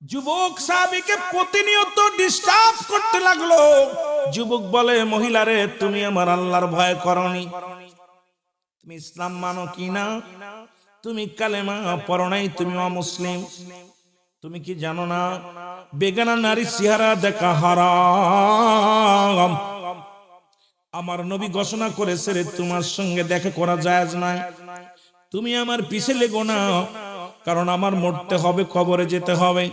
যুবক সাহাবীকে প্রতিনিয়ত ডিস্টার্ব করতে লাগলো। যুবক বলে, মহিলারে তুমি আমার আল্লাহর ভয় করনি? তুমি ইসলাম মানো কিনা? তুমি কালেমা পড়ো নাই? তুমি অমুসলিম? তুমি কি জানো না বেগানা নারী চেহারা দেখা হারাম? আমার নবী ঘোষণা করেছে রে তোমার সঙ্গে দেখা করা জায়েজ নাই। তুমি আমার পিছে লেগো না, কারণ আমার মরতে হবে, কবরে যেতে হবে।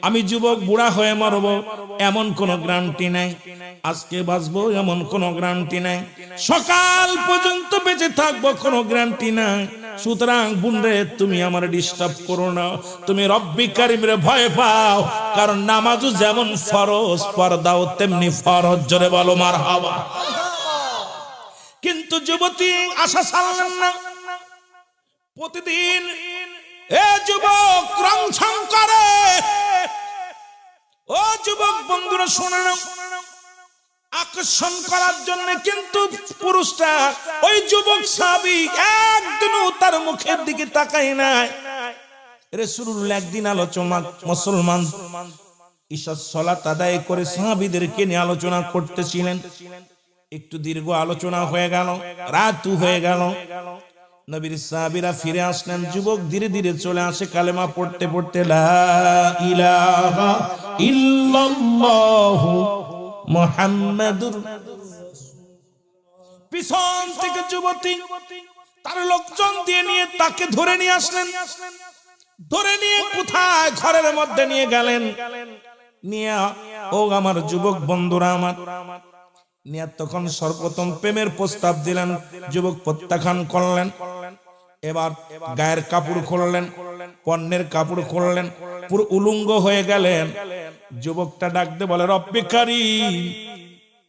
আমি যুবক বুড়া হয়ে মরব এমন কোনো গ্যারান্টি নাই, আজকে বাঁচবো এমন কোনো গ্যারান্টি নাই, সকাল পর্যন্ত বেঁচে থাকবো কোনো গ্যারান্টি নাই। সুতরাং বোনরে তুমি আমার ডিস্টার্ব করো না, তুমি রব্বি কারিমরে ভয় পাও, কারণ নামাজও যেমন ফরজ পর্দাও তেমনি ফরজ। জোরে বলো মারহাবা। কিন্তু যুবতী আশা ছাড়লেন না। প্রতিদিন এ যুবক রংছং করে। ও যুবক বন্ধুরা শোনো না, আকর্ষণ করার জন্য কিন্তু পুরুষটা ওই যুবক সাহাবী একদিনও তার মুখের দিকে তাকায় নাই। রাসূলুল্লাহ একদিন আলোচনা, মুসলমান ঈশার সালাত আদায় করে সাহাবীদেরকে নিয়ে আলোচনা করতেছিলেন। একটু দীর্ঘ আলোচনা হয়ে গেল, রাত হয়ে গেল। নবীর সাহাবীরা ফিরে আসলেন। যুবক ধীরে ধীরে চলে আসে, কালেমা পড়তে পড়তে লা ইলাহা ইল্লাল্লাহু মুহাম্মাদুর। পিছন থেকে যুবতী তার লোকজন দিয়ে নিয়ে তাকে ধরে নিয়ে আসলেন। ধরে নিয়ে কোথায়? ঘরের মধ্যে নিয়ে গেলেন। নিয়ে ও আমার যুবক বন্ধুরা আমার, নিয়ে তখন সর্বপ্রথম প্রেমের প্রস্তাব দিলেন। যুবক প্রত্যাখ্যান করলেন। এবার গায়ের কাপড় খুললেন, পণ্যের কাপড় খুললেন, পুরো উলঙ্গ হয়ে গেলেন। যুবকটা ডাকতে বলে, রব্বি কারীম,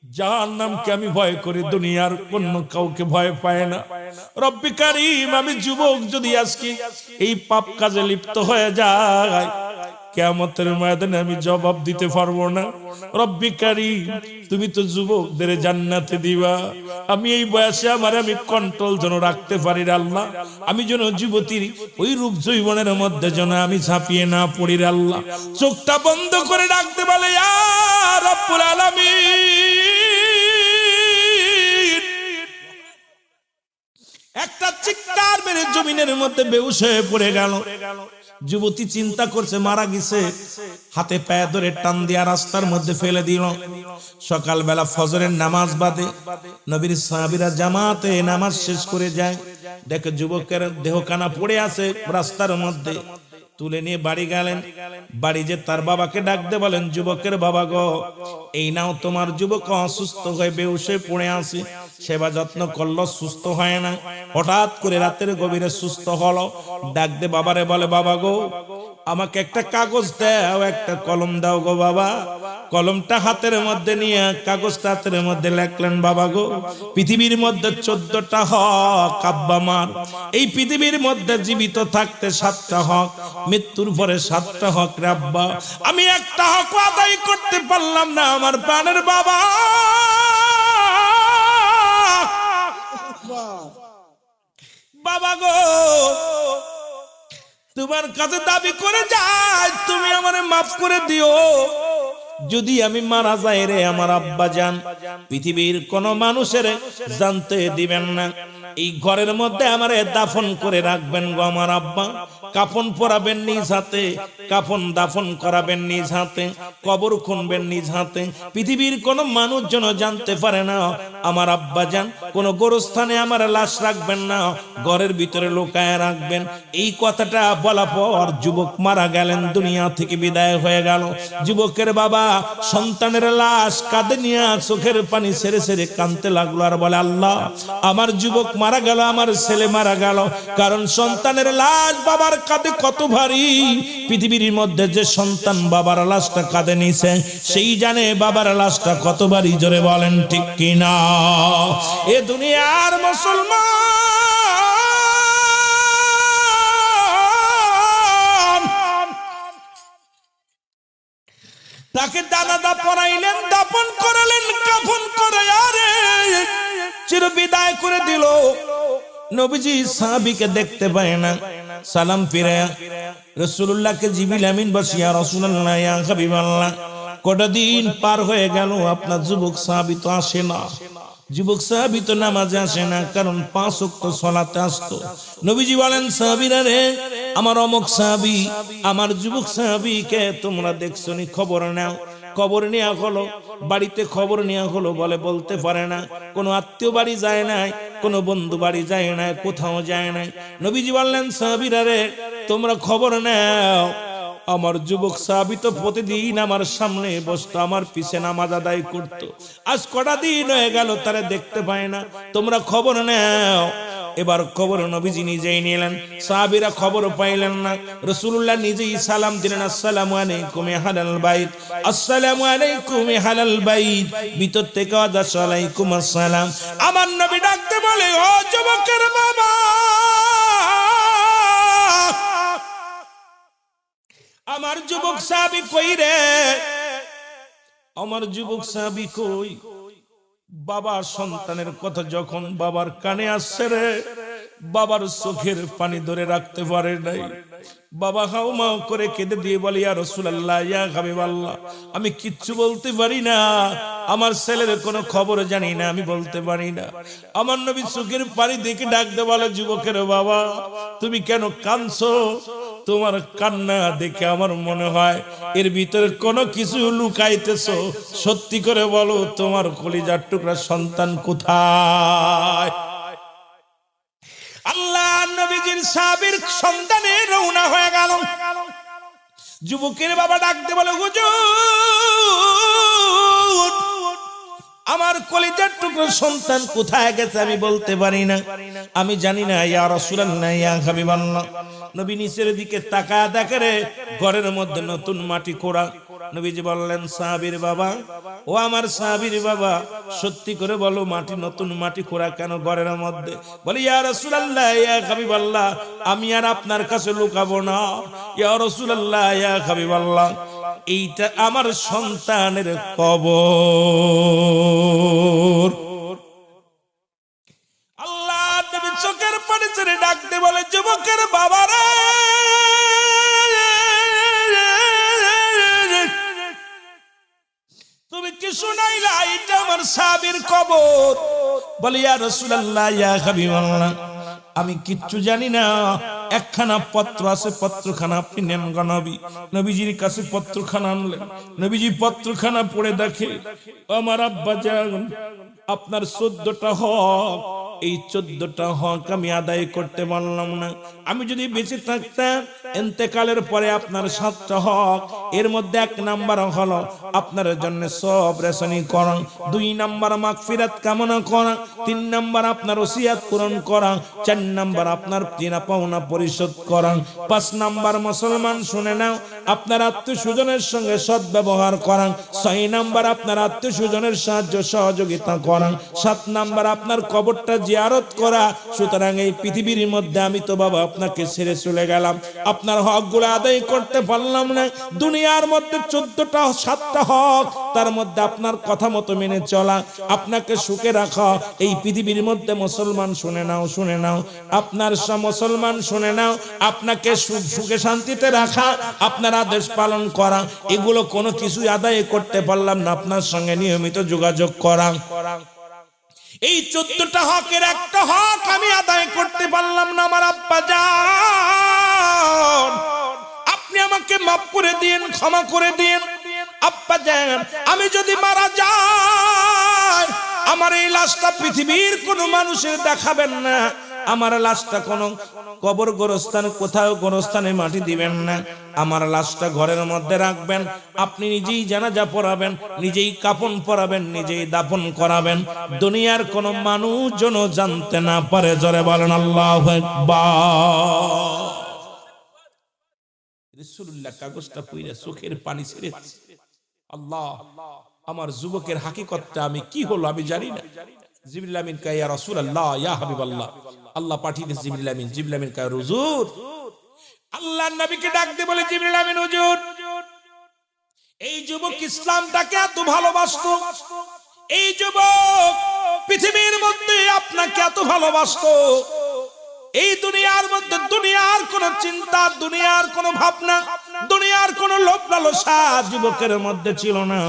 জাহান্নামকে আমি ভয় করি, দুনিয়ার কোন কাউকে ভয় পায় না। রব্বি কারীম, আমি যুবক যদি আজকে এই পাপ কাজে লিপ্ত হয়ে যায়, কিয়ামতের ময়দানে আমি জবাব দিতে পারবো না। রব্বি কারীম, তুমি তো যুবকদের জান্নাতে দিবা, আমি এই বয়সে আমি কন্ট্রোল যেন রাখতে পারি রে আল্লাহ। আমি যেন যুবতীর ওই রূপ যৌবনের মধ্যে যেন আমি ঝাঁপিয়ে না পড়ি রে আল্লাহ। চোখটা বন্ধ করে ডাকতে বলে, ইয়া রব্বুল আলামিন। একটা চিৎকার মেরে জমিনের মধ্যে বেহুশ হয়ে পড়ে গেল। যুবতী চিন্তা করছে মারা গেছে, হাতে পায়ে ধরে টান দিয়া রাস্তার মধ্যে ফেলে দিল। সকালবেলা ফজরের নামাজ বাদে নবীর সাহাবীরা জামাতে নামাজ শেষ করে যায়, দেখে যুবকের দেহখানা পড়ে আছে রাস্তার মধ্যে। তুলে নিয়ে বাড়ি গেলেন। বাড়ি যে তার বাবাকে ডাকতে বলেন, যুবকের বাবা গো, এই নাও তোমার যুবক অসুস্থ হয়ে বেহুশ হয়ে পড়ে আছে। সেবা যত্ন করলো, সুস্থ হয় না। হঠাৎ করে রাতের গভীরে সুস্থ হলো। ডাকতে বাবারে বলে, বাবা গো, আমাকে একটা কাগজ দাও, একটা কলম দাও গো বাবা। কলমটা হাতের মধ্যে নিয়ে কাগজটা হাতের মধ্যে লেখলেন, বাবা গো, পৃথিবীর মধ্যে 14টা হক আব্বা মার। এই পৃথিবীর মধ্যে জীবিত থাকতে 7টা হক, মৃত্যুর পরে 7টা হক রে আব্বা। আমি একটা হক আদায় করতে পারলাম না, আমার প্রাণের বাবা। বাবা গো, তোমার কাছে দাবি করে যাই, তুমি আমারে মাফ করে দিও। যদি আমি মারা যাই রে আমার আব্বা জান, পৃথিবীর কোন মানুষের জানতে দিবেন না। এই ঘরের মধ্যে আমারে দাফন করে রাখবেন গো আমার আব্বা। কাফন পরাবেন নিজ হাতে, কাফন দাফন করাবেন নিজ হাতে, কবর খুনবেন নিজ হাতে। পৃথিবীর কোন মানুষ যেন জানতে পারে না আমার আব্বা জান। কোন গোরস্থানে আমার লাশ রাখবেন না, ঘরের ভিতরে লুকায় রাখবেন। এই কথাটা বলা পর যুবক মারা গেলেন, দুনিয়া থেকে বিদায় হয়ে গেল। যুবকের বাবা সন্তানের লাশ কাঁধে নিয়ে চোখের পানি ছেড়ে ছেড়ে কাঁদতে লাগলো আর বলে, আল্লাহ, আমার যুবক মারা গেল, আমার ছেলে মারা গেল। কারণ সন্তানের লাশ বাবার কাঁধে কত ভারী। পৃথিবীর মধ্যে যে সন্তান বাবার লাশটা কাঁধে নিছে, সেই জানে বাবার লাশটা কত ভারী। জোরে বলেন ঠিক কিনা? এ দুনিয়ার মুসলমান তাকে দানাদা পরাইলেন, দাপন করালেন, কাফন করে আরে চির বিদায় করে দিল। নবীজি সাহাবীকে দেখতে পায় না, সালাম ফিরায়া রাসূলুল্লাহকে জিবরিল আমিন বসিয়া রাসূলুল্লাহ ইয়া হাবিবাল্লাহ, কটা দিন পার হয়ে গেল আপনার যুবক সাহাবী তো আসে না, যুবক সাহাবী তো নামাজে আসে না, কারণ 5 ওয়াক্ত সালাতে আসতো। নবীজি বলেন সাহাবীরা রে, আমার অমুক সাহাবী, আমার যুবক সাহাবীকে তোমরা দেখছনি, খবর নাও। খবর নেওয়া হলো, বাড়িতে খবর নেওয়া হলো, বলে বলতে পারে না, কোনো আত্মীয় বাড়ি যায় নাই, কোনো বন্ধু বাড়ি যায় নাই, কোথাও যায় নাই। নবীজি বললেন সাহাবীরা রে, তোমরা খবর নাও, আমার যুবক সাহাবী তো প্রতিদিন আমার সামনে বসতো, আমার পিছে নামাজ আদায় করতো, আজ কটা দিন হয়ে গেল তারা দেখতে পায় না, তোমরা খবর নাও। এবার খবর নবীজি নিজেই নিলেন, সাহাবীরা খবর পাইলেন না, রাসূলুল্লাহ নিজেই সালাম দিলেন, আসসালামু আলাইকুম আহলাল বাইত, আসসালামু আলাইকুম আহলাল বাইত, ভিতর থেকে ওয়ালাইকুম আসসালাম। আমার নবী ডাকতে বলে, ও যুবকের বাবা, আমার যুবক সাহাবী কই রে, আমার যুবক সাহাবী কই? বাবা সন্তানের কথা যখন বাবার কানে আসছে রে, বাবার চোখের পানি ধরে রাখতে পারে নাই, বাবা হাউমাউ করে কেঁদে দিয়ে বলে, ইয়া রাসূলুল্লাহ ইয়া হাবিবাল্লাহ, আমি কিচ্ছু বলতে পারি না, আমার ছেলের কোনো খবর জানি না, আমি বলতে পারি না। আমার নবী চোখের পানি দেখে ডাকতে বলে, যুবকের বাবা তুমি কেন কাঁদছো? তোমার কান্না দেখে আমার মনে হয় এর ভিতরে কোনো কিছু লুকাইতেছো, সত্যি করে বলো তোমার কলিজার টুকরা সন্তান কোথায়? আল্লাহ নবীজির সাহাবীর সন্তানে রওনা হয়ে গেল। যুবকের বাবা ডাকতে বলে, হুজুর আমার কলিজার টুকরো সন্তান কোথায় গেছে আমি বলতে পারি না, আমি জানি না, ইয়া রাসূলুল্লাহ ইয়া হাবিবাল্লাহ। নবী নিচের দিকে তাকায় দেখে রে, ঘরের মধ্যে নতুন মাটি খোঁড়া। নবীজি বললেন, সাহাবীর বাবা, ও আমার সাহাবীর বাবা, সত্যি করে বলো মাটি, নতুন মাটি খোঁড়া কেন ঘরের মধ্যে? বলে, ইয়া রাসূলুল্লাহ ইয়া হাবিবাল্লাহ, আমি আর আপনার কাছে লুকাবো না, ইয়া রাসূলুল্লাহ ইয়া হাবিবাল্লাহ, এইটা আমার সন্তানের কবর। আল্লাহ নবী চোখের পানি ছেড়ে ডাকতে বলে, যুবকের বাবা রে, তুমি কি শুনাইলা এটা আমার সাহাবীর কবর? বলে, ইয়া রাসূলুল্লাহ ইয়া হাবিবাল্লাহ, আমি কিচ্ছু জানি না, একখানা পত্র আছে, পত্রখানা আপনি নেন গো নবী। নবীজির কাছে পত্রখানা আনলেন, নবীজি পত্রখানা পড়ে দেখে, আমার আব্বা জান আপনার 14টা হক, এই 14টা হক আমি আদায় করতে পারলাম না, আমি যদি বেঁচে থাকতাম ইন্তেকালের পরে আপনার 7টা হক, এর মধ্যে 1 নাম্বার হলো আপনার জন্য সব রেশনি করা, 2 নাম্বার মাগফিরাত কামনা করা, 3 নাম্বার আপনার ওসিয়াত পূরণ করা, 4 নাম্বার আপনার দেনা পাওনা পরিশোধ করা, 5 নাম্বার মুসলমান শুনে নাও আপনার আত্মীয়স্বজনের সঙ্গে সদ্ব্যবহার করা, 6 নাম্বার আপনার আত্মীয়স্বজনের সাহায্য সহযোগিতা করা, 7 নাম্বার আপনার কবরটা জিয়ারত করা। সুতরাং এই পৃথিবীর মধ্যে আমি তো বাবা আপনাকে ছেড়ে চলে গেলাম, আপনার হকগুলো আদায় করতে পারলাম না, দুনিয়ার মধ্যে 14টা 7টা হক, তার মধ্যে আপনার কথা মতো মেনে চলা, আপনাকে সুখে রাখা, এই পৃথিবীর মধ্যে মুসলমান শুনে নাও, শুনে নাও, আপনার মুসলমান শুনে নাও, আপনাকে সুখে শান্তিতে রাখা, আপনার আদেশ পালন করা, এগুলো কোনো কিছুই আদায় করতে পারলাম না, আপনার সঙ্গে নিয়মিত যোগাযোগ করা, এই 14টা হকের একটা হক আমি আদায় করতে পারলাম না। আমার আব্বা জান আপনি আমাকে মাফ করে দিন, ক্ষমা করে দিন। আব্বা জান আমি যদি মারা যাই আমার এই লাশটা পৃথিবীর কোনো মানুষের দেখাবেন না, আমার লাশটা কোনো কবর গোরস্থান কোথাও গোরস্থানে মাটি দিবেন না, আমার লাশটা ঘরের মধ্যে রাখবেন, আপনি নিজেই জানাজা পড়াবেন, নিজেই কাফন পরাবেন, নিজেই দাফন করাবেন, দুনিয়ার কোনো মানুষ যেন জানতে না পারে। জোরে বলেন আল্লাহু আকবার। রাসূলুল্লাহ কাগজটা পড়ে চোখের পানি ছেড়ে, আল্লাহ আমার যুবকের হাকিকতটা আমি কি হলো আমি জানি না। জিবরিল আমিন কয়, ইয়া রাসূলুল্লাহ ইয়া হাবিবাল্লাহ, আল্লাহ পাঠিয়ে দিয়েছে জিবরিল আমিন। জিবরিল আমিন কয়, হুজুর আল্লাহর নবীকে ডাক দিয়ে বলে, জিবরিল আমিন হুজুর এই যুবক ইসলামটাকে এত ভালোবাসতো, এই যুবক পৃথিবীর মধ্যে আপনাকে এত ভালোবাসতো, এই দুনিয়ার মধ্যে দুনিয়ার কোন চিন্তা, দুনিয়ার কোন ভাবনা, দুনিয়ার কোন লোভ লালসা যুবকের মধ্যে ছিল না।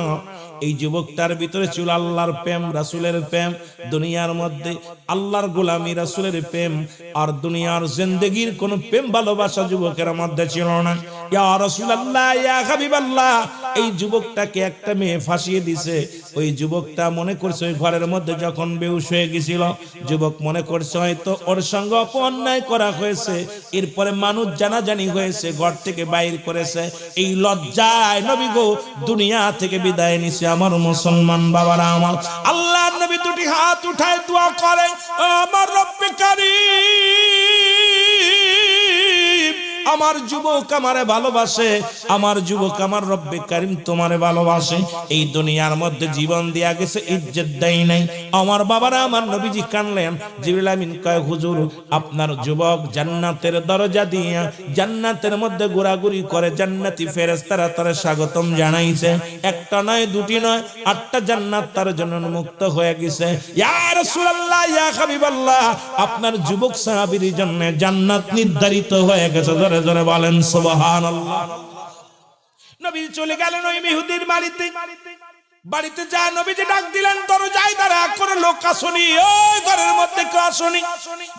এই যুবকটার ভিতরে ছিল আল্লাহর প্রেম, রাসূলের প্রেম, দুনিয়ার মধ্যে আল্লাহর গোলামি, রাসূলের প্রেম, আর দুনিয়ার জিন্দেগির কোন প্রেম ভালোবাসা যুবকের মধ্যে ছিল না। ইয়া রাসূলুল্লাহ, ইয়া হাবিবাল্লাহ, এই যুবকটাকে একটা মেয়ে ফাঁসিয়ে দিছে। ওই যুবকটা মনে করছে ওই ঘরের মধ্যে যখন বেহুশ হয়ে গেছিল, যুবক মনে করছে হয়তো ওর সঙ্গে অন্যায় করা হয়েছে, এরপরে মানুষ জানাজানি হয়েছে, ঘর থেকে বাইর করেছে। এই লজ্জায় নবী গো দুনিয়া থেকে বিদায় নিছে। আমার মুসলমান বাবারা আমার, আল্লাহর নবী দুটি হাত উঠায় দোয়া করে, আমার রব্বে কারীম, আমার যুবক আমারে ভালোবাসে, আমার যুবক আমার রব্বে কারীম তোমারে ভালোবাসে। এই দুনিয়ার মধ্যে জীবন দিয়া গেছে, ইজ্জত দেয় নাই। আমার বাবারা আমার, নবীজি কানলেন। জিবরিল আমিন কয়, হুজুর আপনার যুবক জান্নাতের দরজা দিয়া জান্নাতের মধ্যে ঘোরাঘুরি করে, জান্নাতি ফেরেশতারা তার স্বাগতম জানাইছে। একটা নয়, দুটি নয়, 8টা জান্নাত তার জন্য মুক্ত হয়ে গেছে। ইয়া রাসূলুল্লাহ, ইয়া হাবিবাল্লাহ, আপনার যুবক সাহাবীর জন্য জান্নাত নির্ধারিত হয়ে গেছে। জোরে জোরে বলেন সুবহানাল্লাহ। নবী চলে গেলেন ওই ইহুদির বাড়িতে। বাড়িতে যা নবীজি ডাক দিলেন, দরজায় দাঁড়া করে লোক আসুনি, ওই ঘরের মধ্যে কেউ আসুনি।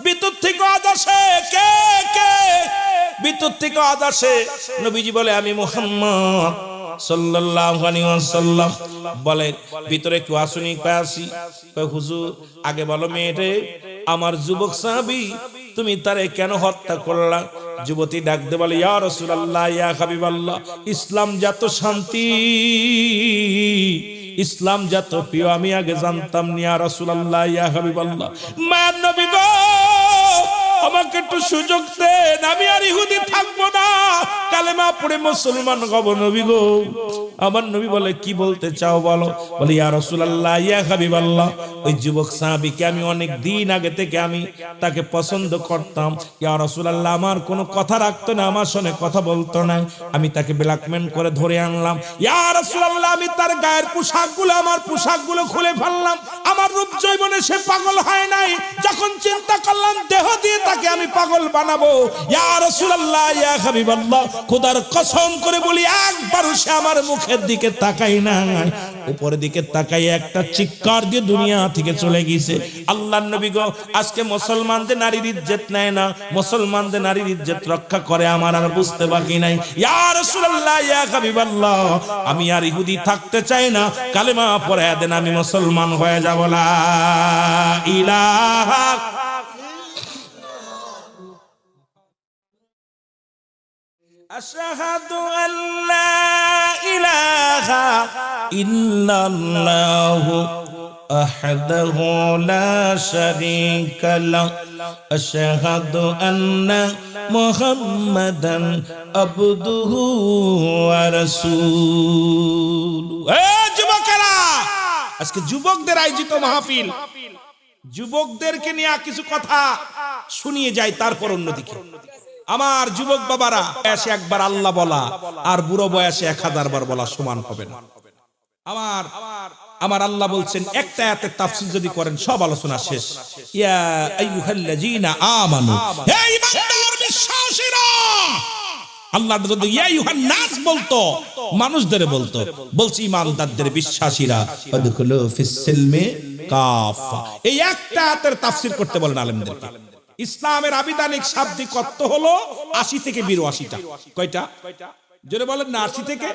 ভিতর থেকে আওয়াজ আসে, কে কে? ভিতর থেকে আওয়াজ আসে। নবীজি বলে, আমি মুহাম্মদ সাল্লাল্লাহু আলাইহি ওয়াসাল্লাম। বলে, ভিতরে কেউ আসুনি? কয় আসি। কয় হুজুর আগে বলো মেয়েরে, আমার যুবক সাহাবী তুমি তারে কেন হত্যা করলা? যুবতী ডাকতে বলে, ইয়া রাসূলুল্লাহ, ইয়া হাবিবাল্লাহ, ইসলাম যত শান্তি, ইসলাম যত প্রিয় আমি আগে জানতাম না। ইয়া রাসূলুল্লাহ, ইয়া হাবিবাল্লাহ, মায়ের নবী গো আমাকে একটু সুযোগ দেন, আমি আর ইহুদি থাকবো না, কালেমা পড়ে মুসলমান হব নবী গো। আমার নবী বলে, কি বলতে চাও বলো। বলে, ইয়া রাসূলুল্লাহ, ইয়া হাবিবাল্লাহ, ওই যুবক সাহাবীকে আমি অনেক দিন আগে থেকে আমি তাকে পছন্দ করতাম। ইয়া রাসূলুল্লাহ, আমার কোনো কথা রাখতো না, আমার সঙ্গে কথা বলতো না, আমি তাকে ব্ল্যাকমেল করে ধরে আনলাম। ইয়া রাসূলুল্লাহ, আমি তার গায়ের পোশাকগুলো, আমার পোশাকগুলো খুলে ফেললাম। আমার রূপ যৌবনে সে পাগল হয় নাই, যখন চিন্তা করলাম দেহ দিয়ে তাকে আমি পাগল বানাবো। ইয়া রাসূলুল্লাহ, ইয়া হাবিবাল্লাহ, খোদার কসম করে বলি, একবার সে আমার মুখের দিকে তাকাই না, উপরের দিকে তাকাই একটা চিৎকার দিয়ে দুনিয়া থেকে চলে গেছে। আল্লাহর নবী গো, আজকে মুসলমানদের নারীর ইজ্জত নেয় না, মুসলমানদের নারীর ইজ্জত রক্ষা করে, আমার আর বুঝতে বাকি নাই। ইয়া রাসূলুল্লাহ, ইয়া হাবিবাল্লাহ, আমি আর ইহুদি থাকতে চাই না, কালেমা পড়ে দেন, আমি মুসলমান হয়ে যাব। লা ইলাহা আশহাদু আল্লা ইলাহা ইল্লাল্লাহু আহদাহু লা শারীকা লাহু আশহাদু আন্না মুহাম্মাদান আবদুহু ওয়া রাসূলুহু। যুবকেরা, আজকে যুবকদের আয়োজিত মাহফিল, যুবকদেরকে নিয়ে কিছু কথা শুনিয়ে যায়, তারপর অন্যদিকে আমার যুবক বাবারা, বয়সে একবার আল্লাহ বলা আর বুড়ো বয়সে 1000 বার বলা সমান হবে না। আমার আল্লাহ বলছেন, একটা আয়াতের তাফসীর যদি করেন সব আলোচনা শেষ। ইয়া আইয়ুহাল্লাযীনা আমানু, হে ঈমানদার বিশ্বাসীরা, আল্লাহ যদি ইয়া আইয়ুহান নাস বলতো, মানুষদের বলতো, বলছি ঈমানদারদের বিশ্বাসীরা, আদখুলু ফিস সিলমি কাফা। এই একটা আয়াতের তাফসীর করতে বলেন আলেমদেরকে। ইসলামের আবিধানিক শাব্দিক অর্থ হলো 80 থেকে 82টা। কয়টা? জোরে বলেন না, 80 থেকে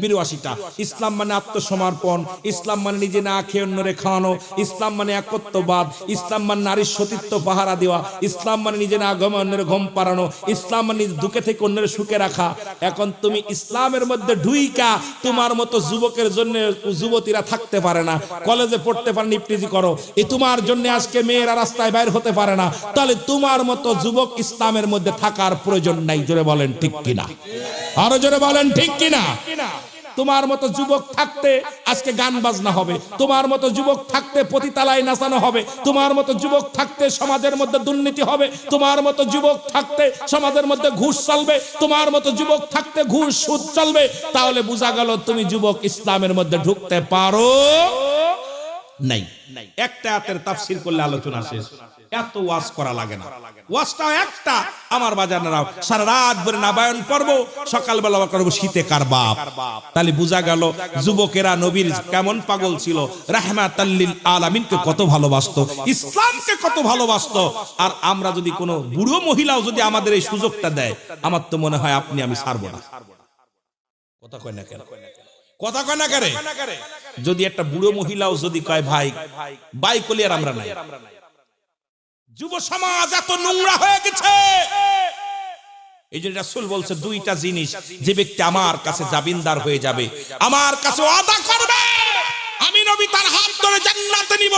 82টা। ইসলাম মানে আত্মসমর্পণ, ইসলাম মানে নিজে না খেয়ে অন্যরে খাওয়ানো, ইসলাম মানে একত্ববাদ, ইসলাম মানে নারীর সতীত্ব পাহারা দেওয়া, ইসলাম মানে নিজে না ঘুমে অন্যের ঘুম পাড়ানো, ইসলাম মানে দুঃখে থেকে অন্যের সুখে রাখা। এখন তুমি ইসলামের মধ্যে ঢুইকা তোমার মতো যুবকের জন্য যুবতীরা থাকতে পারে না, কলেজে পড়তে পারে না, ইফতিজি করো, এই তোমার জন্য আজকে মেয়েরা রাস্তায় বাইর হতে পারে না, তাহলে তোমার মতো যুবক ইসলামের মধ্যে থাকার প্রয়োজন নাই। জোরে বলেন ঠিক কিনা? আরো জোরে বলেন ঠিক কিনা? তোমার মতো যুবক থাকতে আজকে গান বাজনা হবে, তোমার মতো যুবক থাকতে পতিতালায় নাচানো হবে, তোমার মতো যুবক থাকতে সমাজের মধ্যে দুর্নীতি হবে, তোমার মতো যুবক থাকতে সমাজের মধ্যে ঘুষ চলবে, তোমার মতো যুবক থাকতে ঘুষ সুদ চলবে। তাহলে বোঝা গেল তুমি যুবক ইসলামের মধ্যে ঢুকতে পারো নাই। একটা আয়াতের তাফসীর করলে আলোচনা শেষ। এত ওয়াজ করা লাগে না, ওয়াজটা একটা আমার বাজানেরা সারা রাত ধরে নাবায়ন পর্ব, সকালবেলা করব শীতে কার বাপ। তাহলে বোঝা গেল যুবকেরা নবীর কেমন পাগল ছিল, রাহমাতাল লিল আলামিনকে কত ভালোবাসতো, ইসলামকে কত ভালোবাসতো। আর আমরা যদি কোনো বুড়ো মহিলাও যদি আমাদের এই সুযোগটা দেয়, আমার তো মনে হয় আপনি আমি ছাড়বো না। কথা কয় না কেন? কথা কয় না কেন? যদি একটা বুড়ো মহিলাও যদি কয় ভাই বাই কলি, আর আমরা নাই। যুব সমাজ এত নোংরা হয়ে গেছে। এই জন্য রাসূল বলছে দুইটা জিনিস, যে ব্যক্তি আমার কাছে জামিনদার হয়ে যাবে, আমার কাছে ওয়াদা করবে আমি নবী তার হাত ধরে জান্নাতে নিব।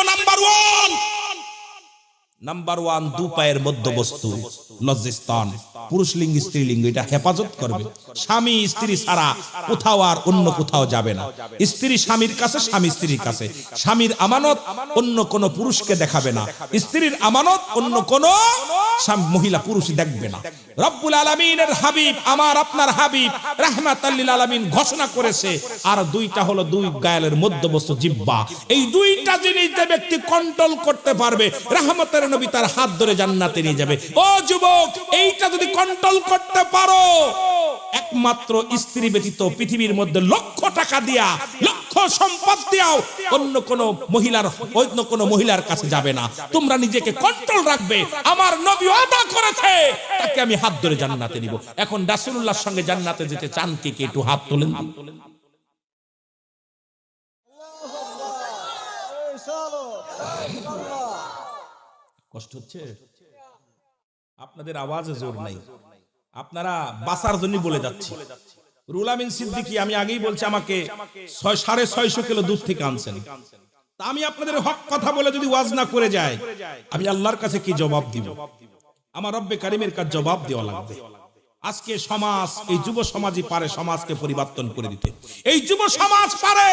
নাম্বার ওয়ান, দু পায়ের মধ্যবস্তু লজ্জাস্থান, পুরুষ লিঙ্গ স্ত্রী লিঙ্গ, এটা হেফাজত করবে। স্বামী স্ত্রী ছাড়া কোথাও আর অন্য কোথাও যাবে না। স্ত্রী স্বামীর কাছে, স্বামী স্ত্রীর কাছে। স্বামীর আমানত অন্য কোন পুরুষকে দেখাবে না, স্ত্রীর আমানত অন্য কোন মহিলা পুরুষ দেখবে না। রব্বুল আলামিনের হাবিব, আমার আপনার হাবিব রাহমাতাল লিল আলামিন ঘোষণা করেছে। আর দুইটা হলো দুই গায়ের মধ্যবস্তু জিহ্বা। এই দুইটা জিনিস যে ব্যক্তি কন্ট্রোল করতে পারবে, রাহমাতের নবী তার হাত ধরে জান্নাতে নিয়ে যাবে। ও যুবক, এইটা যদি কন্ট্রোল করতে পারো, একমাত্র স্ত্রী ব্যতীত পৃথিবীর মধ্যে লক্ষ টাকা দিয়া, লক্ষ সম্পদ দিয়াও অন্য কোন মহিলার, অন্য কোন মহিলার কাছে যাবে না। তোমরা নিজেকে কন্ট্রোল রাখবে। আমার নবী ওয়াদা করেছে তাকে আমি হাত ধরে জান্নাতে নিব। এখন রাসূলুল্লাহর সঙ্গে জান্নাতে যেতে চান কে কে? একটু হাত তোলেন। কষ্ট হচ্ছে? আপনাদের আওয়াজে জোর নাই, আপনারা বাসার জন্য বলে যাচ্ছি। রুহুল আমিন সিদ্দিকী, আমি আগেই বলছি, আমাকে 650 কিলো দূর থেকে আনছেন। তা আমি আপনাদের হক কথা বলে যদি ওয়াজ না করে যায়, আমি আল্লাহর কাছে কি জবাব দিব? আমার রব্বে কারিমের কাছে জবাব দেওয়া লাগবে। আজকে সমাজ, এই যুব সমাজই পারে সমাজকে পরিবর্তন করে দিতে। এই যুব সমাজ পারে,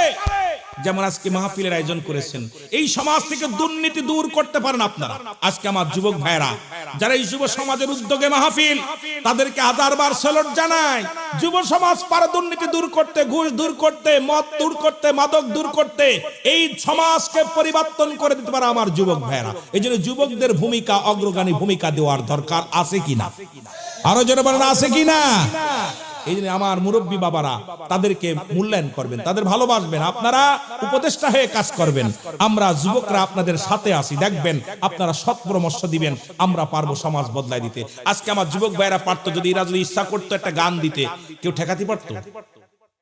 যেমন আজকে মাহফিলের আয়োজন করেছেন, এই সমাজ থেকে দুর্নীতি দূর করতে পারেন আপনারা। আজকে আমার যুবক ভাইরা যারা এই যুব সমাজের উদ্যোগে মাহফিল, তাদেরকে হাজারবার স্যালুট জানাই। যুব সমাজ পারে দুর্নীতি দূর করতে, ঘুষ দূর করতে, মদ দূর করতে, মাদক দূর করতে। এই সমাজকে পরিবর্তন করে দিতে পারে আমার যুবক ভাইরা। এই জন্য যুবকদের ভূমিকা, অগ্রগামী ভূমিকা দেওয়ার দরকার আছে কিনা? আরো জোরে বলেন, আছে কিনা? এই জন্য আমার মুরব্বী বাবারা তাদেরকে মূল্যায়ন করবেন, তাদের ভালোবাসবেন, আপনারা উপদেষ্টা হয়ে কাজ করবেন। আমরা যুবকরা আপনাদের সাথে আছি, দেখবেন আপনারা সৎ পরামর্শ দিবেন, আমরা পারবো সমাজ বদলায় দিতে। আজকে আমার যুবক ভাইরা পারতো, যদি এরা যদি ইচ্ছা করতো একটা গান দিতে, কেউ ঠেকাতে পারতো?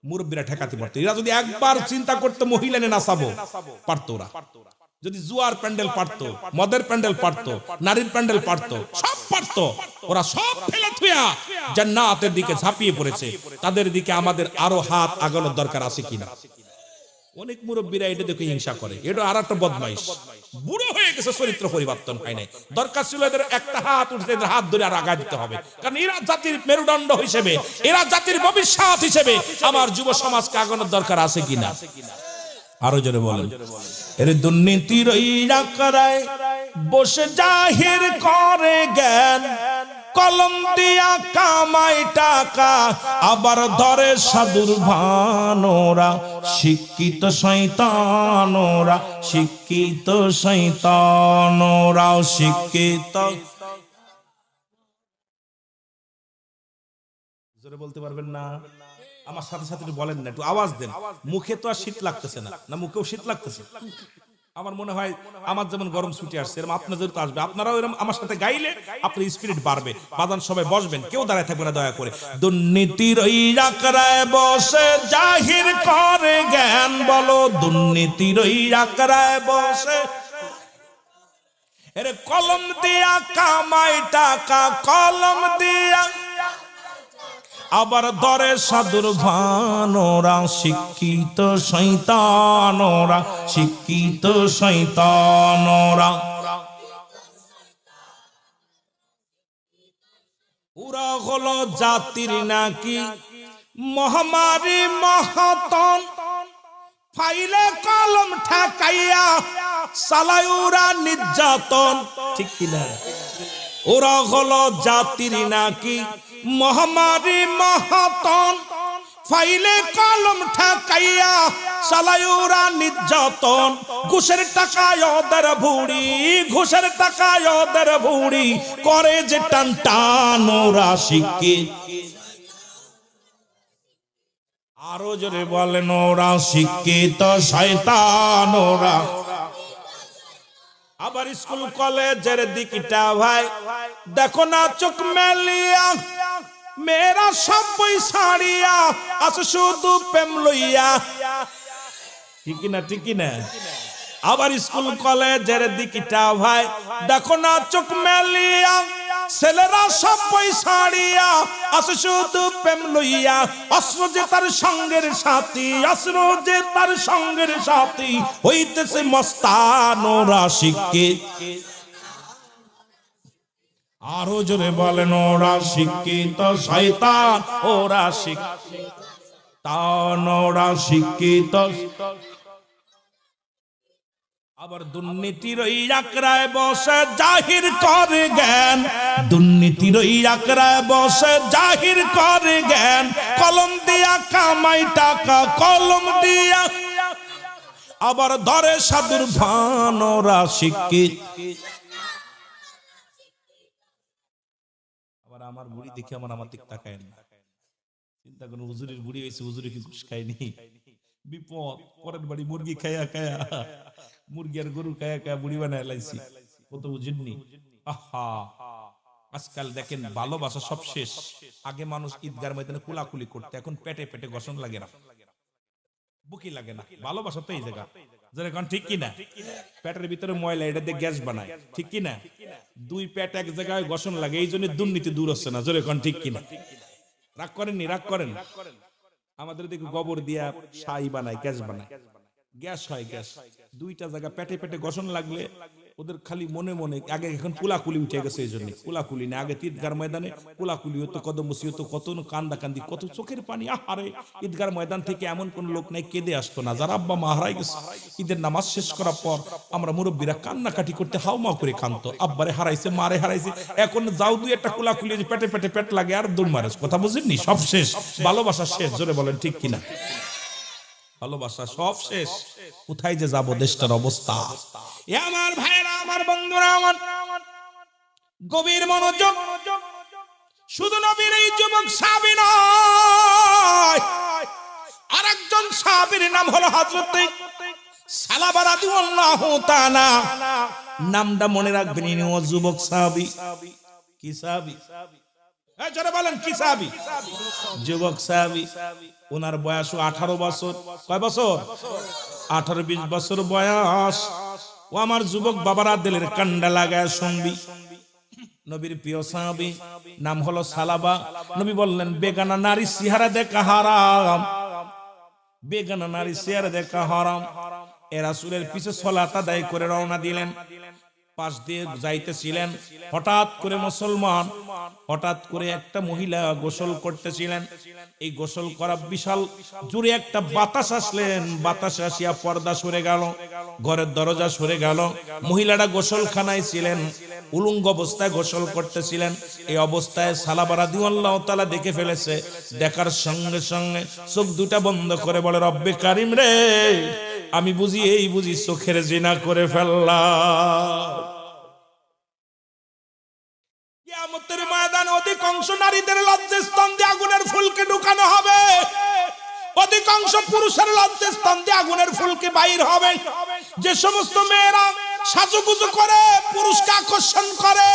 মুরব্বীরা ঠেকাতে পারতো। এরা যদি একবার চিন্তা করতো মহিলা নিয়ে নাচাবো, পারতো ওরা। যদি জুয়ার প্যান্ডেল পারতো, মদের প্যান্ডেল পারতো, নারীর প্যান্ডেল পারতো, সব পারতো। ওরা সব ফেলে থুয়া জান্নাতের দিকে ঝাঁপিয়ে পড়েছে। তাদের দিকে আমাদের আরো হাত আগানোর দরকার আছে কিনা? অনেক মুরব্বীরা এটা দেখে হিংসা করে, এটা আর একটা বদমাইশ, বুড়ো হয়ে গেছে, চরিত্র পরিবর্তন হয় নাই। দরকার ছিল এদের একটা হাত উঠে এদের হাত ধরে আর আগা দিতে হবে, কারণ এরা জাতির মেরুদণ্ড হিসেবে, এরা জাতির ভবিষ্যৎ হিসেবে আমার যুব সমাজকে আগানোর দরকার আছে কিনা? আরো জোরে বলেন। এর দুর্নীতির ইরাকারায় বসে জাহির করে জ্ঞান, কলম দিয়া কামাই টাকা, আবার ধরে সাধুর ভানোরা। শিক্ষিত শয়তানোরা, শিক্ষিত শয়তানোরা, শিক্ষিত। জোরে বলতে পারবেন না? আমার সাথে সাথে বলেন না, একটু আওয়াজ দেন। মুখে তো আর শীত লাগতেছে না, না মুখেও শীত লাগতেছে? আমার মনে হয় আমার যেমন গরম ছুটি আসছে, এরকম আপনাদের তো আসবে। আপনারাও এরকম আমার সাথে গাইলে আপনার স্পিরিট বাড়বে। বাদান সবাই বসবেন, কেউ দাঁড়ায় থাকবে না দয়া করে। দুর্নীতির ইরাকারায় বসে জাহির করে জ্ঞান, বলো দুর্নীতির ইরাকারায় বসে। এর কলম দিয়া কামাই টাকা, কলম দিয়া আবার ধরে সাধুর ভানোরা। শিক্ষিত শয়তানোরা, শিক্ষিত শয়তানোরা। ওরা হলো জাতির নাকি মহামারী মহাতন, ফাইলে কলম ঠেকাইয়া চালায় ওরা নির্যাতন। ঠিক কিনা? ওরা হলো জাতির নাকি মহামারী মহাতন, ফাইলে কলম ঠেকাইয়া কাইয়া চালায়ুরা নির্যাতন, ঘুষের টাকায় ওদের ভুড়ি, ঘুষের টাকায় ওদের ভুড়ি করে যে টান টান ওরা শিক্ষিত। আরো জোরে বলেন ওরা শিক্ষিত শয়তান ওরা। আবার স্কুল কলেজের দিকটা ভাই দেখো না চোখ মেলিয়া, মেয়েরা সব বই ছাড়িয়া আছে শুধু প্রেম লইয়া, ঠিক না ঠিক না? আবার স্কুল কলেজের দিকটা ভাই দেখো না চোখ মেলিয়া, ছেলেরা সব বই ছাড়িয়া আছে শুধু প্রেম লইয়া। অস্ত্র যে তার সঙ্গের সাথী, অস্ত্র যে তার সঙ্গের সাথী হইতেছে মস্তান ওরা শিক্ষিত। আরো জোরে বলেন ওরা শিক্ষিত শয়তান ওরা শিক্ষিত, ওরা শিক্ষিত। আবার দুর্নীতির ওই আকড়ায় বসে জাহির করে জ্ঞান, দুর্নীতির ওই আকড়ায় বসে জাহির করে জ্ঞান। কলম দিয়া কামাই টাকা, কলম দিয়া আবার ধরে সাধুর ভান ওরা শিক্ষিত। আবার আমার বুড়ি দেখে আমার দিক তাকায় না, চিন্তা করুন হুজুরের বুড়ি হয়েছে, হুজুরে কি ঘুষ খায়নি? বিপদ, পরের বাড়ি মুরগি খায়া খায়া, মুরগি আর গরু খায়া খায়া বুড়ি বানায় লাইছি, কত বুঝেননি? আহা, আজকাল দেখেন ভালোবাসা সব শেষ। আগে মানুষ ঈদগার ময়দানে কুলাকুলি করতে, এখন পেটে পেটে ঘষণ লাগে না, বুকি লাগে না। ভালোবাসা তো এই জায়গা, যেরকম ঠিক কিনা? পেটের ভিতরে ময়লা, এটা দিয়ে গ্যাস বানায়, ঠিক কিনা? দুই পেট এক জায়গায় ঘষণ লাগে, এই জন্য দুর্নীতি দূর হচ্ছে না, যেরকম ঠিক কিনা? রাগ করেননি? রাগ করেন? আমাদের দিকে গোবর দিয়া ছাই বানায়, গ্যাস বানায়, গ্যাস হয়, গ্যাস। দুইটা জায়গা পেটে পেটে ঘষণ লাগলে ওদের খালি মনে মনে, আগে এখন কুলাকুলি উঠে গেছে, এই জন্য কুলাকুলি না। আগে ঈদগার ময়দানে কুলাকুলি হতো, কদমসি হতো, কত কান্দা কান্দি, কত চোখের পানি। আহারে, ঈদগার ময়দান থেকে এমন কোন লোক নাই কেঁদে আসতো না, যারা আব্বা মা হারাই গেছে। ঈদের নামাজ শেষ করার পর আমরা মুরব্বীরা কান্নাকাটি করতে হাউমাউ করে কাঁদতো, আব্বারে হারাইছে, মারে হারাইছে। এখন যাও দুই একটা কুলাকুলি, পেটে পেটে পেট লাগে আর দৌড় মারে, কথা বুঝেননি? সব শেষ, ভালোবাসা শেষ, জোরে বলেন ঠিক কিনা? ভালোবাসা সব শেষ, কোথায় যে যাবো দেশটার অবস্থা। আমার ভাইরা, আমার বন্ধুরা, আমার গভীর মনোযোগ। শুধু নবীর এই যুবক সাহাবী নয়, আরেকজন সাহাবীর নাম হলো হযরত সালাবা রাদিয়াল্লাহু তাআলা। নামটা মনে রাখবেন, ইনিও যুবক সাহাবী। কি সাহাবী? যারা বলেন কি সাহাবী? যুবক সাহাবী। ওনার বয়স 18 বছর। কয় বছর? 18-20 বছর বয়স। ও আমার যুবক বাবারা, দিলের কান্ডা লাগায় শুনবি। নবীর প্রিয় সাহাবী, নাম হলো সালাবা। নবী বললেন, বেগানা নারী চেহারা দেখা হারাম, বেগানা নারী চেহারা দেখা হারাম। এ রাসূলের পিছে সালাত আদায় করে রওনা দিলেন। পাশ দিয়ে যাইতেছিলেন, হঠাৎ করে মুসলমান, হঠাৎ করে একটা মহিলা গোসল করতেছিলেন। এই গোসল করা বিশাল জোরে একটা বাতাস আসলেন, বাতাসে আসিয়া পর্দা সরে গেল, ঘরের দরজা সরে গেল। মহিলাটা গোসলখানায় ছিলেন, উলঙ্গ অবস্থায় গোসল করতেছিলেন। এই অবস্থায় সালাবা রাদিয়াল্লাহু তাআলা দেখে ফেলেছে। দেখার সঙ্গে সঙ্গে চোখ দুটা বন্ধ করে বলে, রব্বে কারিম রে, আমি বুঝি এই বুঝি চোখের জিনা করে ফেললাম। কিয়ামতের ময়দানে অধিকাংশ নারীদের লজ্জাস্থান দিয়ে আগুনের ফুলকে ঢুকানো হবে, অধিকাংশ পুরুষের লজ্জাস্থান দিয়ে আগুনের ফুলকে বাইর হবে। যে সমস্ত মেয়েরা সাজুগুজু করে পুরুষকে আকর্ষণ করে,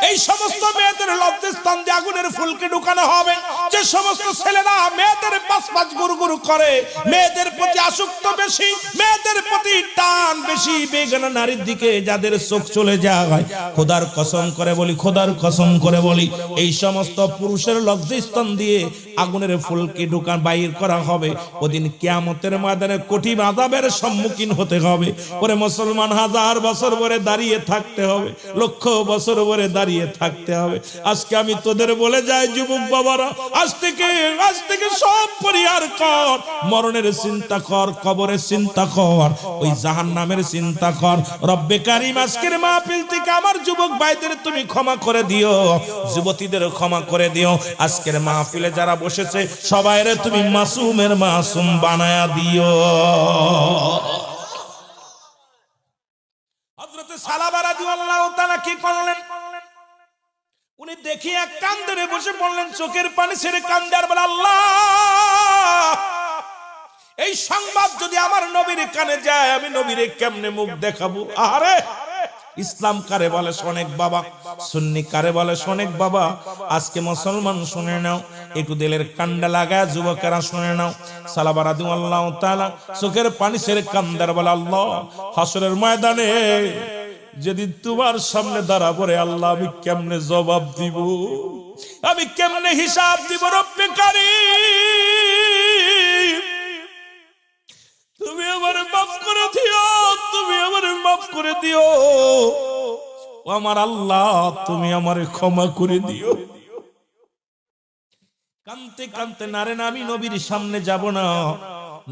এই সমস্ত মেয়েদের লজ্জাস্থান দিয়ে আগুনের ফুলকে ঢুকানো হবে। যে সমস্ত ছেলেরা মেয়েদের পাশ পাশ গুরু গুরু করে, মেয়েদের প্রতি আসক্ত বেশি, মেয়েদের প্রতি টান বেশি, বেগানা নারীর দিকে যাদের চোখ চলে যায়, খোদার কসম করে বলি, খোদার কসম করে বলি, এই সমস্ত পুরুষের লজ্জাস্থান দিয়ে আগুনের ফুলকে ঢুকান বাইর করা হবে। ওদিন কিয়ামতের ময়দানে কঠিন আযাবের সম্মুখীন হতে হবে। ওরে মুসলমান, 1000 বছর পরে দাঁড়িয়ে থাকতে হবে, লক্ষ বছর পরে দাঁড়িয়ে থাকতে হবে। আজকে আমি তোদের বলে যাই, যুবক বাবারা, আজ থেকে সব পরিহার কর, মরণের চিন্তা কর, কবরের চিন্তা কর, ওই জাহান্নামের চিন্তা কর। রব্বে কারিম আজকের মাহফিল থেকে আমার যুবক ভাইদের তুমি ক্ষমা করে দিও, যুবতীদের ক্ষমা করে দিও। আজকের মাহফিলে যারা বসেছে সবাইরে তুমি মাসুমের মাসুম বানায়া দিও। হযরত সালাবা রাদিয়াল্লাহু তাআলা কি করলেন? উনি দেখি এক কান ধরে বসে পড়লেন, চোখের পানি ছেড়ে কান্দে আর বলে, আল্লাহ, এই সংবাদ যদি আমার নবীর কানে যায় আমি নবীরে কেমনে মুখ দেখাবো? আরে ইসলাম কারে বলে শোনেক বাবা, সুন্নি কারে বলে শোনেক বাবা। আজকে মুসলমান শুনে নাও, একটু দিলের কান্ডা লাগায় যুবকেরা শুনে নাও। সালাবা রাদিয়াল্লাহু তাআলা চোখের পানি ছেড়ে কান্দার বলে, আল্লাহ, হাসরের ময়দানে যেদিন তোমার সামনে দাঁড়াবো রে আল্লাহ, আমি কেমনে জবাব দিব, আমি কেমনে হিসাব দিব? রব্বে কারীম, তুমি আমারে মাফ করে দিও, তুমি আমারে মাফ করে দিও, ও আমার আল্লাহ, তুমি আমারে ক্ষমা করে দিও। কানতে কানতে নারে না, আমি নবীর সামনে যাব না,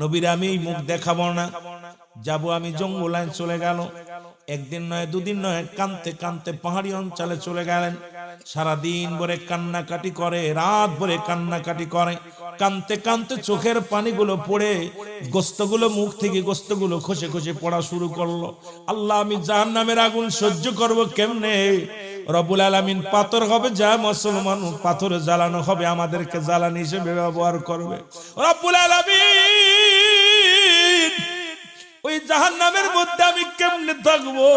নবীর আমি মুখ দেখাবো না, যাব আমি জঙ্গলায় চলে গেল। একদিন নয় দুদিন নয়, কানতে কানতে পাহাড়ি অঞ্চলে চলে গেলেন। সারাদিন ভরে কান্নাকাটি করে, রাত ভরে কান্নাকাটি করে, কানতে কানতে চোখের পানিগুলো পড়ে গোস্তগুলো মুখ থেকে গোস্তগুলো খসে খসে পড়া শুরু করলো। আল্লাহ, আমি জাহান্নামের আগুন সহ্য করব কেমনে? রব্বুল আলামিন পাথর হবে, যা মুসলমান পাথরে জ্বালানো হবে, আমাদেরকে জ্বালানি হিসেবে ব্যবহার করবে। রব্বুল আলামিন, ওই জাহান্নামের মধ্যে আমি কেমনে থাকবো?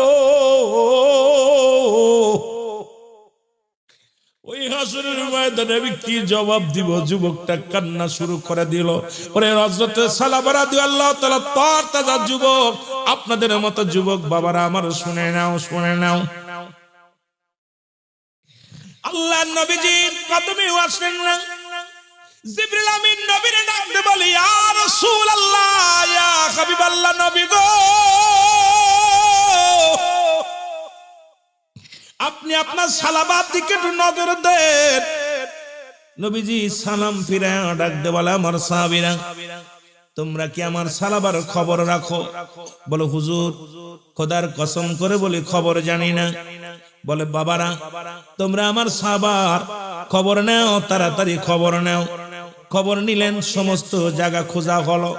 ওই হাসরের ময়দানে আমি কি জবাব দিব? যুবকটা কান্না শুরু করে দিল। ওরে হযরত সালাবা রাদিয়াল্লাহু তাআলা তাজা যুবক, আপনাদের মতো যুবক বাবারা আমার শুনে নাও, শুনে নাও। আল্লাহর নবীজির কদমে আসেন না, জিবরিল আমিন নবীরে ডাকতে বলে, ইয়া রাসূলুল্লাহ, ইয়া হাবিবাল্লাহ, নবী গো, আপনি আপনার সালাবার দিকে একটু নজর দেন। নবীজি সালাম ফিরায় ডাকতে বলে, আমার সাহাবীরা, তোমরা কি আমার সালাবার খবর রাখো? বলো, হুজুর, খোদার কসম করে বলি খবর জানি না। বলে, বাবারা, তোমরা আমার সাহাবার খবর নাও, তাড়াতাড়ি খবর নাও। খবর নিলেন, সমস্ত জায়গা খোঁজা হলো,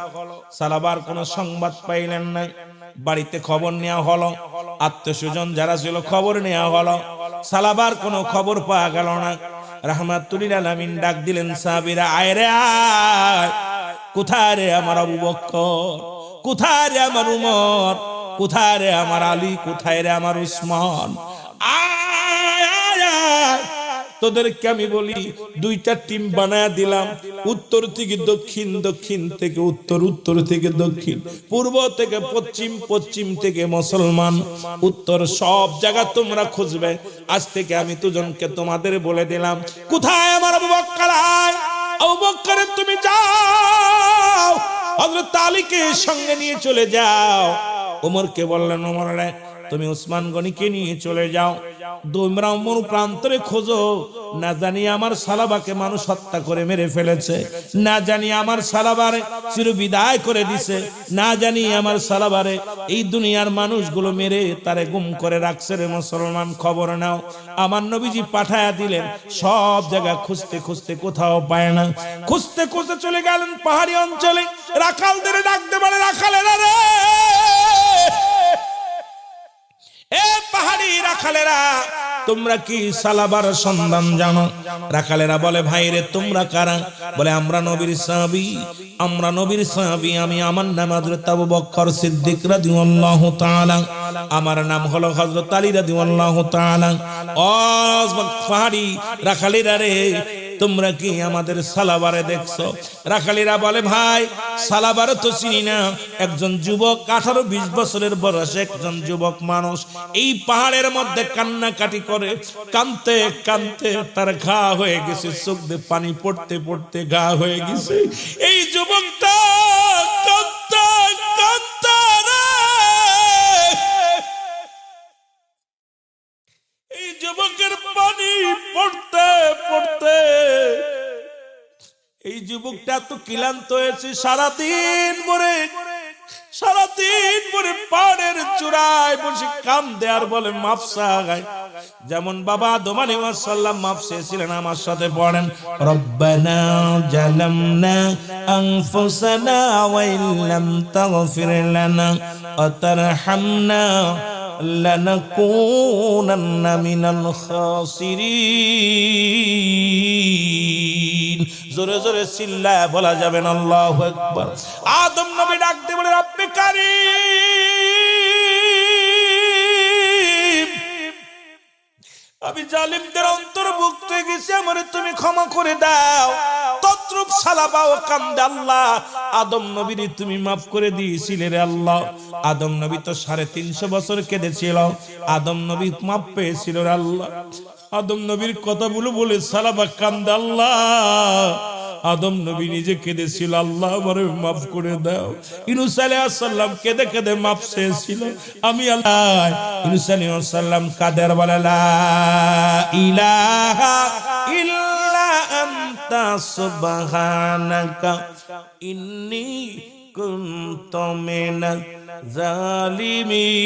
সালাবার কোনো সংবাদ পাইলেন না। বাড়িতে খবর নেওয়া হলো, আত্মীয় স্বজন যারা ছিল খবর নেওয়া হলো, সালাবার কোনো খবর পাওয়া গেল না। রাহমাতুল আলামিন ডাক দিলেন, সাহাবীরা, আয় রে আয়, কোথায় রে আমার আবু বকর, কোথায় রে আমার উমর, কোথায় রে আমার আলী, কোথায় রে আমার উসমান? আয় আয় আয়, তোদেরকে আমি বলি, দুইটা টিম বানায়া দিলাম, উত্তর থেকে দক্ষিণ, দক্ষিণ থেকে উত্তর, উত্তর থেকে দক্ষিণ, পূর্ব থেকে পশ্চিম, পশ্চিম থেকে মুসলমান, উত্তর, সব জায়গা তোমরা খুঁজবে। আজ থেকে আমি দুজনকে তোমাদের বলে দিলাম, কোথায় আমার আবু বকর? আবু বকর, তুমি যাও, হযরত আলীকে সঙ্গে নিয়ে চলে যাও। ওমরকে বললেন, ওমর রে, তুমি উসমান গনিকে নিয়ে চলে যাও, তোমরা ওমর প্রান্তরে খোঁজো, না জানি আমার সালাবাকে মানুষ হত্যা করে মেরে ফেলেছে, না জানি আমার সালাবারে চিরবিদায় করে দিছে, না জানি আমার সালাবারে এই দুনিয়ার মানুষগুলো মেরে তারে গুম করে রাখছে রে মুসলমান, খবর নাও। আমার নবীজি পাঠায়া দিলেন, সব জায়গা খুঁজতে খুঁজতে কোথাও পায় না, খুঁজতে খুঁজতে চলে গেলেন পাহাড়ি অঞ্চলে। রাখালদের ডাকতে বলে, রাখালেরা রে, এ পাহাড়ি রাখালেরা, তোমরা কি সালাবার সন্ধান জানো? রাখালেরা বলে, ভাই রে, তোমরা কারা? বলে, আমরা নবীর সাহাবী, আমরা নবীর সাহাবী, আমি, আমার নাম হযরত আবু বকর সিদ্দিক রাদিয়াল্লাহু তাআলা, আমার নাম হলো হযরত আলী রাদিয়াল্লাহু তাআলা। ও পাহাড়ি রাখালেরা রে, তোমরা কি আমাদের সালাবারে দেখছো? রাখালিরা বলে, ভাই, সালাবারে তো চিনি না। একজন যুবক, 18-20 বছরের বয়সে একজন যুবক মানুষ এই পাহাড়ের মধ্যে কান্নাকাটি করে, কানতে কানতে তার ঘা হয়ে গেছে, চোখ দিয়ে পানি পড়তে পড়তে ঘা হয়ে গেছে। এই যুবকটা কাঁদতে কাঁদতে রে, এই যুবকের পানি পড়তে পড়তে এই যুবকটা তো ক্লান্ত হয়েছে, সারাদিন ভরে সারাদিন পরে পাহাড়ের চূড়ায় বসে কান্দে আর বলে মাফ চায়। যেমন বাবা আদম আলাইহিস সালাম মাফ চেয়েছিলেন, আমার সাথে পড়েন, রব্বানা জালামনা আনফুসানা ওয়া ইল্লাম তাগফির লানা ওয়া তারহামনা লানাকুনান্না মিনাল খাসিরিন। জোরে জোরে চিল্লায় বলা যাবে না আল্লাহু আকবার। আদম নবী ডাক দিয়ে বলে, রব্বে কারীম, আমি জালিমদের অন্তর্ভুক্ত হয়ে গেছি, আমারে তুমি ক্ষমা করে দাও। তদ্রুপ সালাবা ও কান্দে আল্লাহ আদম নবীর তুমি মাফ করে দিয়েছিলে রে আল্লাহ। আদম নবী তো 350 বছর কেঁদেছিল, আদম নবী মাফ পেয়েছিল রে আল্লাহ। আদম নবীর কথাগুলো বলে সালাবা কান্দে আল্লাহ আদম নবী নিজে কেঁদেছিল, আল্লাহ আমারে মাফ করে দাও। ইউনূস আলাইহিস সালাম কেঁদে কেঁদে মাফ চেয়েছিল, আমি আল্লাহ। ইউনূস আলাইহিস সালাম কাদের বলে, লা ইলাহা ইল্লা আনতা সুবহানাকা ইন্নী কুনতু মিনাজ জালিমিন।